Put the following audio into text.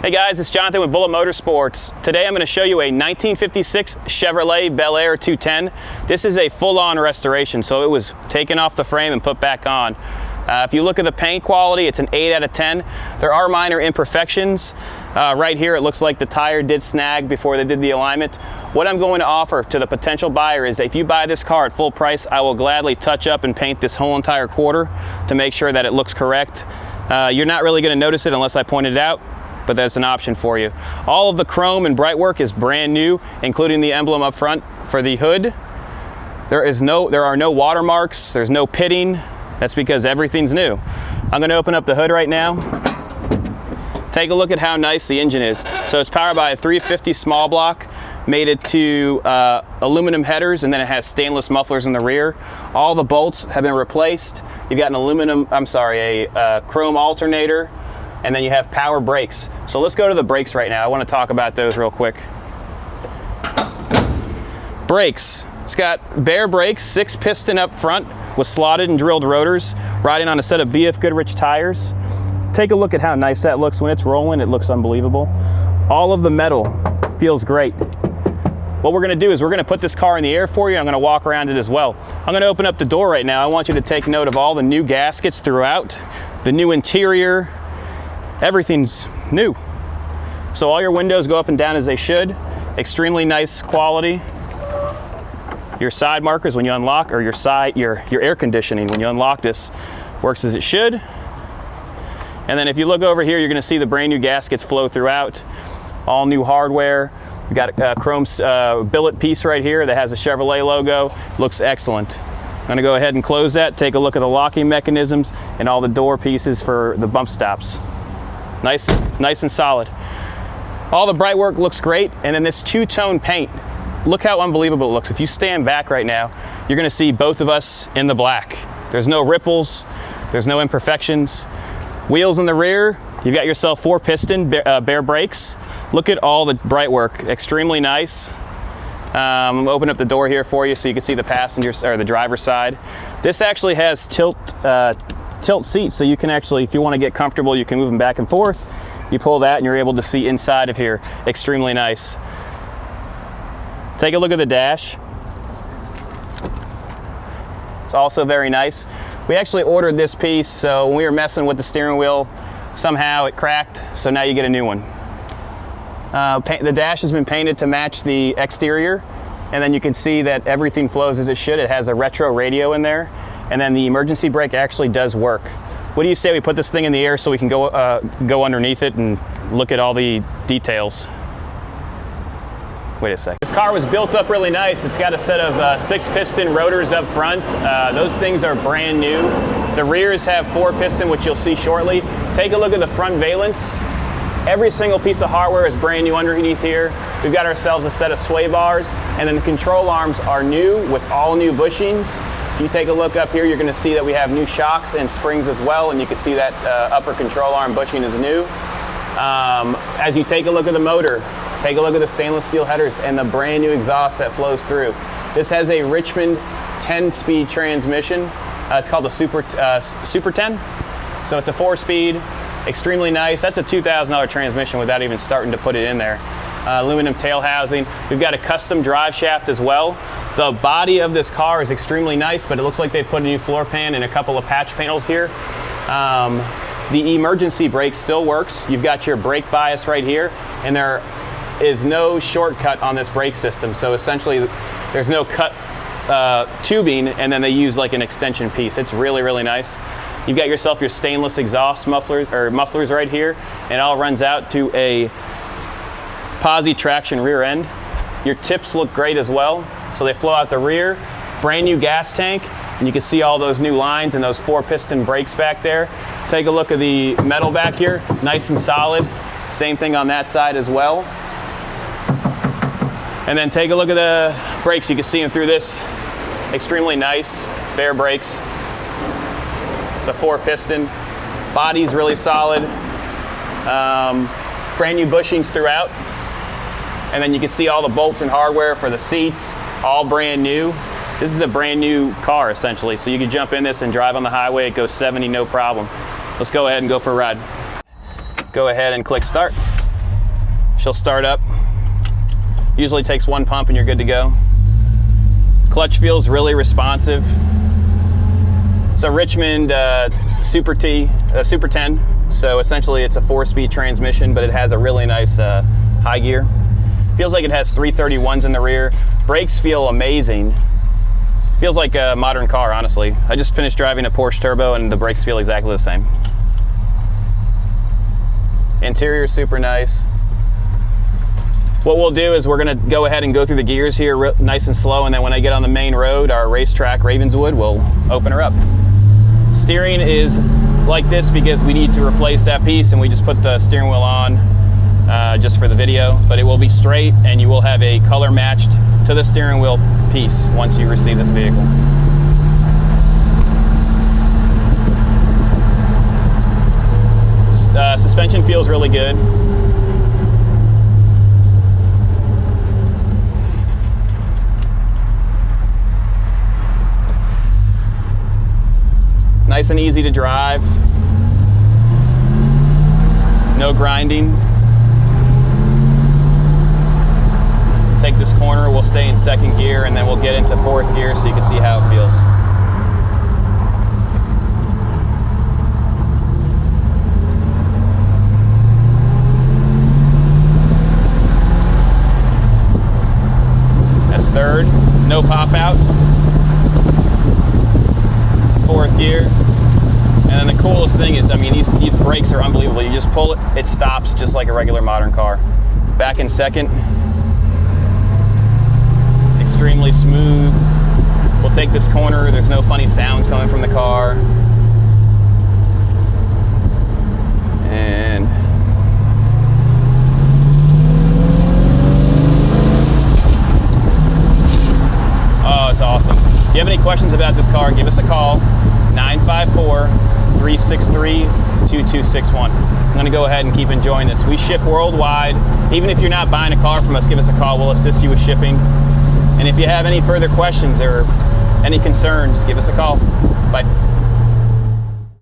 Hey guys, it's Jonathan with Bullet Motorsports. Today I'm going to show you a 1956 Chevrolet Bel Air 210. This is a full-on restoration, so it was taken off the frame and put back on. If you look at the paint quality, it's an 8 out of 10. There are minor imperfections. Right here it looks like the tire did snag before they did the alignment. What I'm going to offer to the potential buyer is if you buy this car at full price, I will gladly touch up and paint this whole entire quarter to make sure that it looks correct. You're not really going to notice it unless I point it out, but that's an option for you. All of the chrome and bright work is brand new, including the emblem up front for the hood. There are no watermarks, there's no pitting. That's because everything's new. I'm going to open up the hood right now. Take a look at how nice the engine is. So it's powered by a 350 small block, made it to aluminum headers, and then it has stainless mufflers in the rear. All the bolts have been replaced. You've got a chrome alternator, and then you have power brakes. So let's go to the brakes right now. I want to talk about those real quick. Brakes. It's got Baer brakes, 6 piston up front with slotted and drilled rotors, riding on a set of BF Goodrich tires. Take a look at how nice that looks when it's rolling. It looks unbelievable. All of the metal feels great. What we're gonna do is we're gonna put this car in the air for you. I'm gonna walk around it as well. I'm gonna open up the door right now. I want you to take note of all the new gaskets throughout, the new interior. Everything's new. So all your windows go up and down as they should. Extremely nice quality. Your side markers when you unlock, or your air conditioning when you unlock this, works as it should. And then if you look over here, you're going to see the brand new gaskets flow throughout. All new hardware. We've got a chrome billet piece right here that has a Chevrolet logo. Looks excellent. I'm going to go ahead and close that. Take a look at the locking mechanisms and all the door pieces for the bump stops. Nice and solid. All the bright work looks great. And then this two-tone paint. Look how unbelievable it looks. If you stand back right now, you're gonna see both of us in the black. There's no ripples, there's no imperfections. Wheels in the rear, you've got yourself 4 piston Baer brakes. Look at all the bright work, extremely nice. I'm gonna open up the door here for you so you can see the passenger or the driver's side. This actually has tilt seats, so you can actually, if you wanna get comfortable, you can move them back and forth. You pull that and you're able to see inside of here. Extremely nice. Take a look at the dash. It's also very nice. We actually ordered this piece, so when we were messing with the steering wheel, somehow it cracked, so now you get a new one. The dash has been painted to match the exterior, and then you can see that everything flows as it should. It has a retro radio in there, and then the emergency brake actually does work. What do you say we put this thing in the air so we can go underneath it and look at all the details? Wait a sec. This car was built up really nice. It's got a set of 6 piston rotors up front. Those things are brand new. The rears have 4 piston, which you'll see shortly. Take a look at the front valence. Every single piece of hardware is brand new underneath here. We've got ourselves a set of sway bars, and then the control arms are new with all new bushings. If you take a look up here, you're going to see that we have new shocks and springs as well, and you can see that upper control arm bushing is new. As you take a look at the motor, take a look at the stainless steel headers and the brand new exhaust that flows through. This has a Richmond 10-speed transmission. It's called the Super 10. So it's a 4-speed, extremely nice. That's a $2,000 transmission without even starting to put it in there. Aluminum tail housing. We've got a custom drive shaft as well. The body of this car is extremely nice, but it looks like they've put a new floor pan and a couple of patch panels here. The emergency brake still works. You've got your brake bias right here, and there is no shortcut on this brake system. So essentially there's no cut tubing, and then they use like an extension piece. It's really, really nice. You've got yourself your stainless exhaust mufflers right here, and it all runs out to a posi traction rear end. Your tips look great as well. So they flow out the rear. Brand new gas tank, and you can see all those new lines and those 4 piston brakes back there. Take a look at the metal back here, nice and solid. Same thing on that side as well. And then take a look at the brakes. You can see them through this. Extremely nice Baer brakes. It's a 4 piston. Body's really solid. Brand new bushings throughout. And then you can see all the bolts and hardware for the seats, all brand new. This is a brand new car essentially, so you can jump in this and drive on the highway. It goes 70 no problem. Let's go ahead and go for a ride. Go ahead and click start. She'll start up. Usually takes one pump and you're good to go. Clutch feels really responsive. It's a Richmond Super 10. So essentially it's a 4-speed transmission, but it has a really nice high gear. Feels like it has 331s in the rear. Brakes feel amazing. Feels like a modern car, honestly. I just finished driving a Porsche Turbo and the brakes feel exactly the same. Interior is super nice. What we'll do is we're gonna go ahead and go through the gears here nice and slow, and then when I get on the main road, our racetrack Ravenswood, will open her up. Steering is like this because we need to replace that piece, and we just put the steering wheel on just for the video, but it will be straight and you will have a color matched to the steering wheel piece once you receive this vehicle. Suspension feels really good. Nice and easy to drive. No grinding. Take this corner, we'll stay in second gear, and then we'll get into fourth gear so you can see how it feels. That's third, no pop out. Fourth gear. And then the coolest thing is, I mean, these brakes are unbelievable. You just pull it, it stops just like a regular modern car. Back in second. Extremely smooth. We'll take this corner, there's no funny sounds coming from the car. And oh, it's awesome. If you have any questions about this car, give us a call, 954-363-2261. I'm gonna go ahead and keep enjoying this. We ship worldwide. Even if you're not buying a car from us, give us a call, we'll assist you with shipping. And if you have any further questions or any concerns, give us a call. Bye.